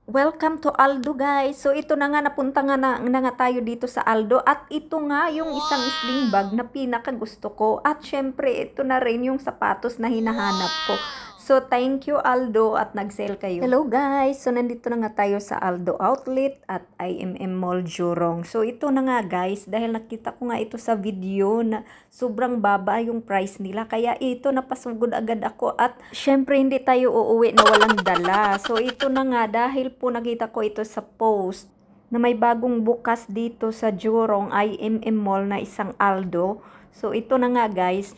Welcome to Aldo guys. So ito na nga, napunta na nga tayo dito sa Aldo. At ito nga yung isang sling bag na pinaka gusto ko. At syempre ito na rin yung sapatos na hinahanap ko. So thank you Aldo at nag-sale kayo. Hello guys. So nandito na nga tayo sa Aldo Outlet at IMM Mall Jurong. So ito na nga guys, dahil nakita ko nga ito sa video na sobrang baba yung price nila. Kaya ito napasugod agad ako at syempre hindi tayo uuwi na walang dala. So ito na nga, dahil po nakita ko ito sa post na may bagong bukas dito sa Jurong IMM Mall na isang Aldo. So ito na nga guys,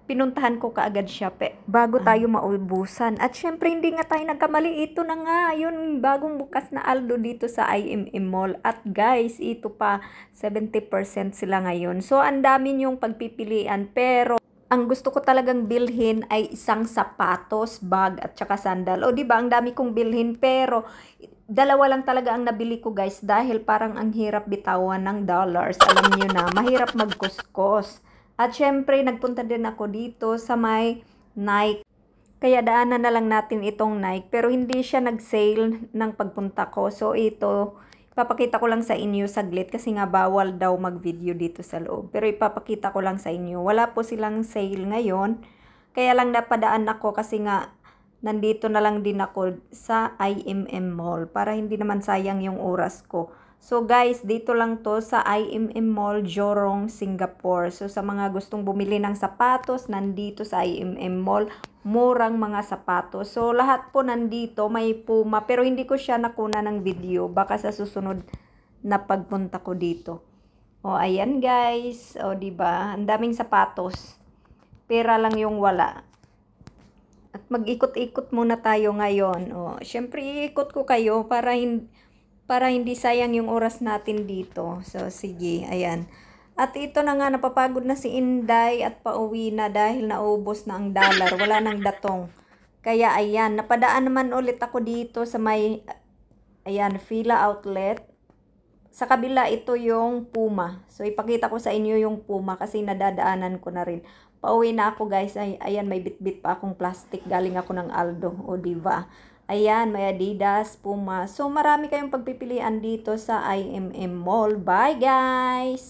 pinuntahan ko kaagad siya bago tayo maubusan. At syempre hindi nga tayo nagkamali. Ito na nga yun, bagong bukas na Aldo dito sa IMM Mall. At guys, ito pa 70% sila ngayon. So ang dami yung pagpipilian, pero ang gusto ko talagang bilhin ay isang sapatos, bag at saka sandal. O diba, ang dami kong bilhin, pero dalawa lang talaga ang nabili ko guys, dahil parang ang hirap bitawan ng dollars. Alam niyo na, mahirap magkuskos. At syempre, nagpunta din ako dito sa may Nike. Kaya daanan na lang natin itong Nike. Pero hindi siya nag-sale ng pagpunta ko. So ito, ipapakita ko lang sa inyo saglit kasi nga bawal daw mag-video dito sa loob. Pero ipapakita ko lang sa inyo. Wala po silang sale ngayon. Kaya lang napadaan ako kasi nga nandito na lang din ako sa IMM Mall para hindi naman sayang yung oras ko. So guys, dito lang to sa IMM Mall Jurong, Singapore. So sa mga gustong bumili ng sapatos, nandito sa IMM Mall, murang mga sapatos. So lahat po nandito, may Puma, pero hindi ko siya nakuna ng video. Baka sa susunod na pagpunta ko dito. O ayan guys, o diba, ang daming sapatos. Pera lang yung wala. At mag-ikot-ikot muna tayo ngayon. O, syempre iikot ko kayo para hindi sayang yung oras natin dito. So, sige, ayan. At ito na nga, napapagod na si Inday at pauwi na dahil naubos na ang dollar. Wala nang datong. Kaya, ayan, napadaan naman ulit ako dito sa may, ayan, Fila Outlet. Sa kabila, ito yung Puma. So, ipakita ko sa inyo yung Puma kasi nadadaanan ko na rin. Pauwi na ako guys. Ayan, may bit-bit pa akong plastic. Galing ako ng Aldo. O, diba? Ayan, may Adidas, Puma. So, marami kayong pagpipilian dito sa IMM Mall. Bye, guys!